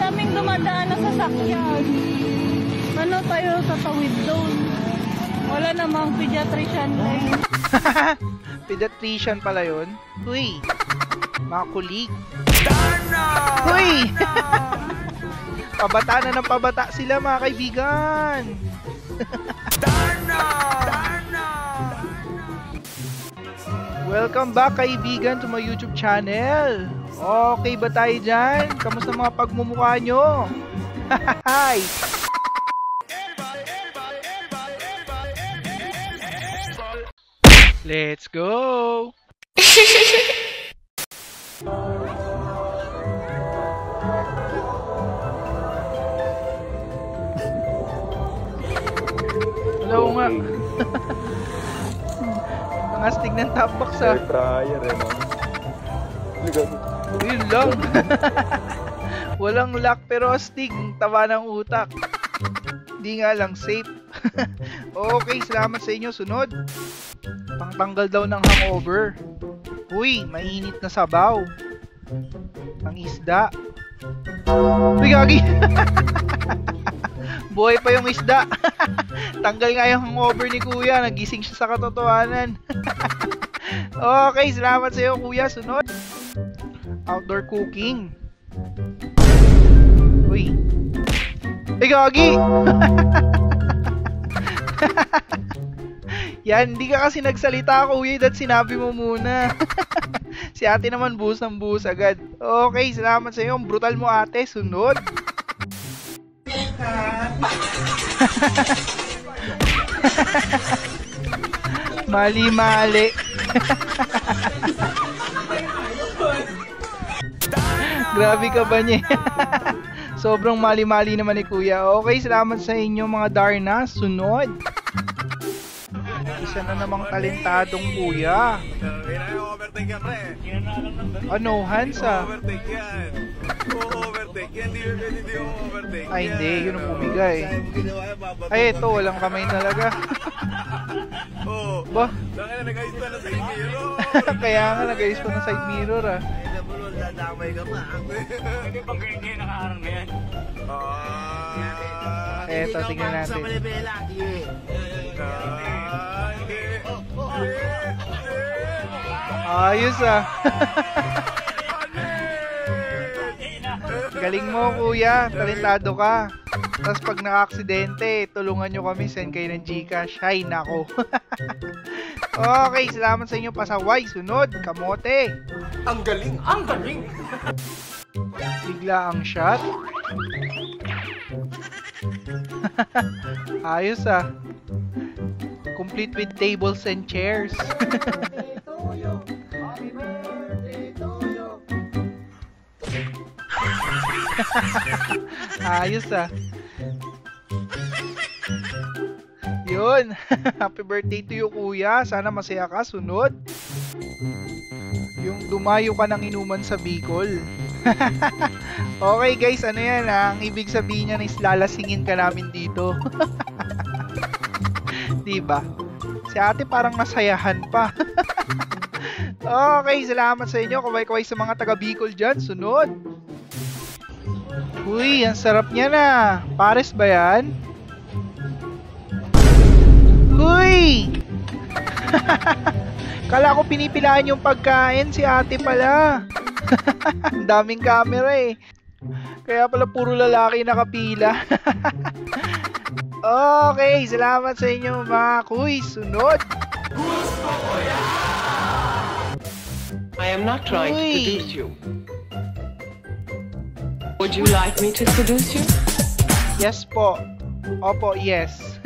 daming dumadaan na sasakyan. Ano tayo tatawid doon? Wala namang pediatrician lane. Pediatrician pala yun? Uy! Mga kulig. Uy! Pabata na ng pabata sila mga kaibigan. Welcome back kaibigan to my YouTube channel. Okay ba tayo dyan? Kamusta mga pagmumukha nyo? Hi! Let's go! Hello nga. Ang astig ng top box ah. Fryer eh no? Yun lang. Walang lock pero astig. Taba ng utak. Hindi nga lang safe. Okay, salamat sa inyo. Sunod. Pangtanggal daw ng hangover. Uy, mainit na sabaw. Ang isda. Uy, gagi. Buhay pa yung isda. Tanggal nga yung hangover ni kuya. Nagising siya sa katotohanan. Okay, salamat sa iyo kuya. Sunod. Outdoor cooking. Uy. Uy, gagi. Yan, hindi ka kasi nagsalita kuya. That sinabi mo muna. Si ate naman buhos ng buhos agad. Okay, salamat sa iyo. Brutal mo ate. Sunod. Mali-mali. Grabe ka ba niya? Sobrang mali-mali naman ni kuya. Okay, salamat sa inyo mga Darna. Sunod. Isa na namang talentadong kuya. Ano, Hansa? Ay, hindi. Yun ang bumigay. Ay, ito. Walang kamay talaga. Ba? Kaya nga, nag-ayos pa ng side mirror ah. Eto, tingnan natin. Ayos ah. Galing mo kuya, talentado ka. Tapos pag naka-aksidente, tulungan nyo kami, send kayo ng Gcash. Hay nako. Okay, salamat sa inyo pasaway. Sunod, kamote. Ang galing! Ang galing! Bigla ang shot. Ayos ah. Complete with tables and chairs. Ayos ah. Yun. Happy birthday to you kuya. Sana masaya ka. Sunod. Yung dumayo ka ng inuman sa Bicol. Okay guys, ano yan ah? Ang ibig sabihin niyan is lalasingin ka namin dito. Diba? Si ate parang nasayahan pa. Okay, salamat sa inyo. Kaway-kaway sa mga taga Bicol dyan. Sunod. Uy, ang sarap niya na. Pares ba yan? Uy! Kala ko pinipilaan yung pagkain. Si ate pala. Ang daming camera eh. Kaya pala puro lalaki nakapila. Okay, salamat sa inyo mga kuy. Sunod. I am not trying to seduce you. Would you like me to seduce you? Yes po. Opo, yes.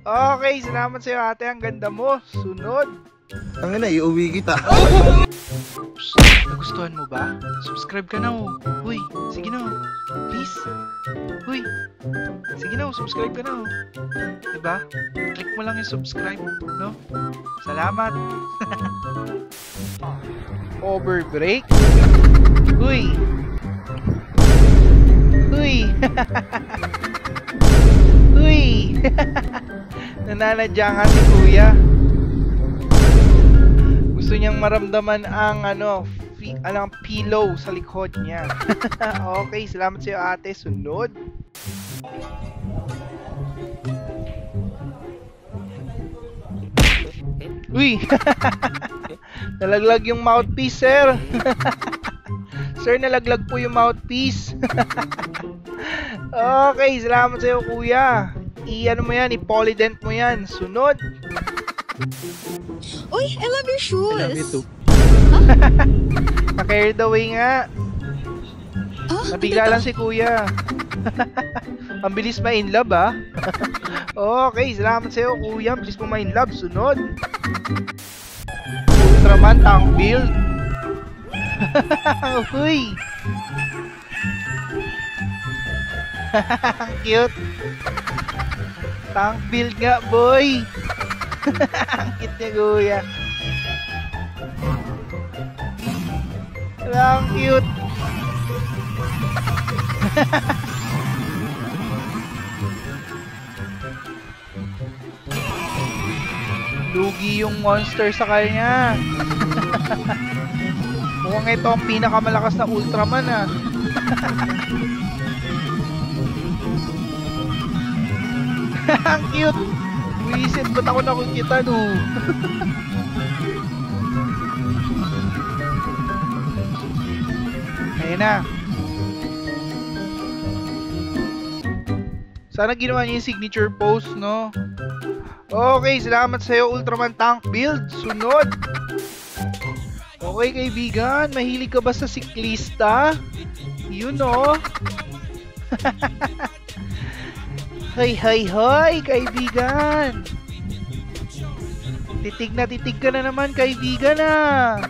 Okay, salamat sa iyo ate. Ang ganda mo. Sunod. Ang ina, iuwi kita. Nagustuhan mo ba? Subscribe ka na oh. Uy, sige na oh. Please. Uy. Sige na oh, subscribe ka na oh. Diba? Click mo lang yung subscribe, no? Salamat. Overbreak. Uy. Uy. Uy. Nananadya nga si kuya. Gusto niyang maramdaman ang ano, pillow sa likod niya. Okay, salamat sa iyo ate. Sunod. Uy! Nalaglag yung mouthpiece, sir. Sir, nalaglag po yung mouthpiece. Okay, salamat sa iyo kuya. I-ano mo yan, i-polydent mo yan. Sunod. Uy, I love your shoes. I love you too. Na-carried away nga. Nabigla lang si kuya. Ang bilis ma-in love, ha? Okay, salamat sa iyo kuya. Bilis mo ma-in love. Sunod. Ultraman tank build. Uy. Ang cute. Tank build nga, boy. Ang cute niya kuya. Ang cute. Lugi yung monster sa kanya. Mukhang ito ang pinakamalakas na Ultraman, ah. Ang cute. Wisit, ba't ako nakikita, no? Ayun na. Sana ginawa niyo yung signature pose, no? Okay, salamat sa iyo Ultraman tank build. Sunod. Okay, kaibigan, mahilig ka ba sa siklista? Yun, no? Hay, kaibigan. Titig ka na naman, kaibigan, ah.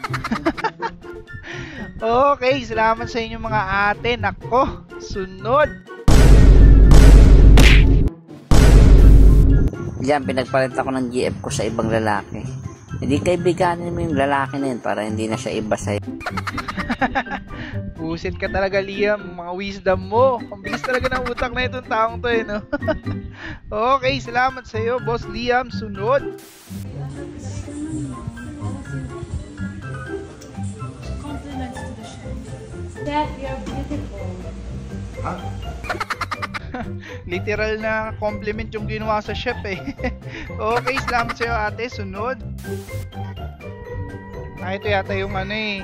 Okay, salamat sa inyo mga ate. Nako, sunod. Diyan, pinagpalit ako ng GF ko sa ibang lalaki. Hindi kaibiganin mo yung lalaki na yun para hindi na siya iba sa'yo. Busit ka talaga, Liam. Mga wisdom mo. Ang bilis talaga ng utak na itong taong to, eh, no? Okay, salamat sa iyo, Boss Liam. Sunod. Dad, you're beautiful. Literal na compliment yung ginawa sa chef, eh. Okay, salamat sa iyo, ate. Sunod. Ito yata yung ano, eh.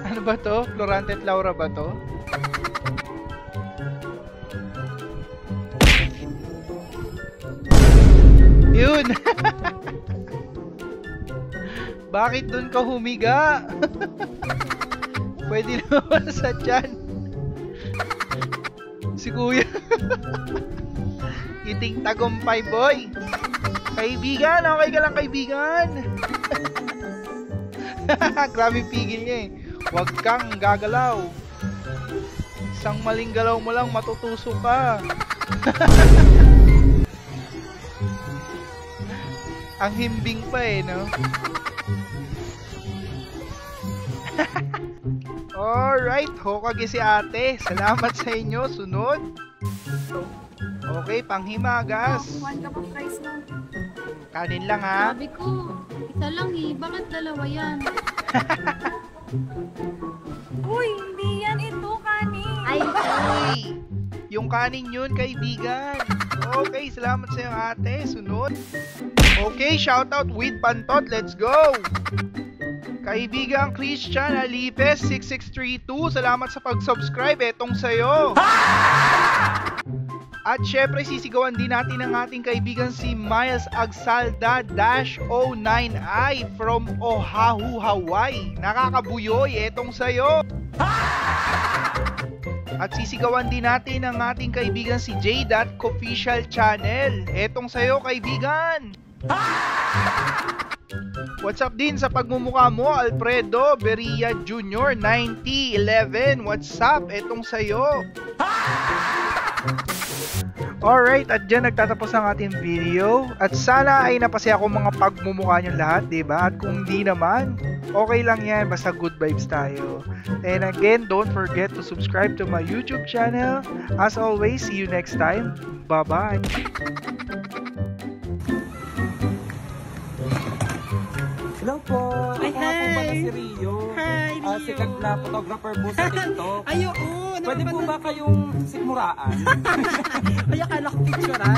Ano ba to? Florante at Laura ba to? Yun! Bakit dun ka humiga? Pwede naman sa tiyan. Si kuya. Iting tagumpay, boy. Kaibigan, okay ka lang, kaibigan. Grabe pigil niya, eh. Huwag kang gagalaw. Isang maling galaw mo lang, matutusok ka. Ang himbing pa, eh, no? Alright, Hokage si ate. Salamat sa inyo. Sunod. Okay, panghimagas. Kuhan ka pa price mo. Kanin lang, ha? Sabi ko, isa lang eh. Bakit dalawa yan? Uy, hindi yan ito, kanin. Ay, Uy, yung kanin yun, kaibigan. Okay, salamat sa iyo, ate. Sunod. Okay, shoutout with Pantot. Let's go. Kaibigan Christian Alipes 6632, salamat sa pag-subscribe. Etong sa'yo. At syempre sisigawan din natin ang ating kaibigan si Miles Agsalda-09i from Oahu, Hawaii. Nakakabuyoy, etong sa'yo. At sisigawan din natin ang ating kaibigan si J.Dot Official Channel. Etong sa'yo, kaibigan. What's up din sa pagmumukha mo, Alfredo Beria Jr. 9011. What's up? Etong sa'yo. Alright, at dyan nagtatapos ang ating video. At sana ay napasaya ko mga pagmumukha nyo lahat, diba? At kung di naman, okay lang yan. Basta good vibes tayo. And again, don't forget to subscribe to my YouTube channel. As always, see you next time. Bye-bye. Hello po. Ay, Ako nga po hi. pala si Rio. Hi, Rio. Sikat na photographer po sa TikTok. Ay, oo. Pwede po ba kayong sikmuraan? Ay, akala ko picture ah.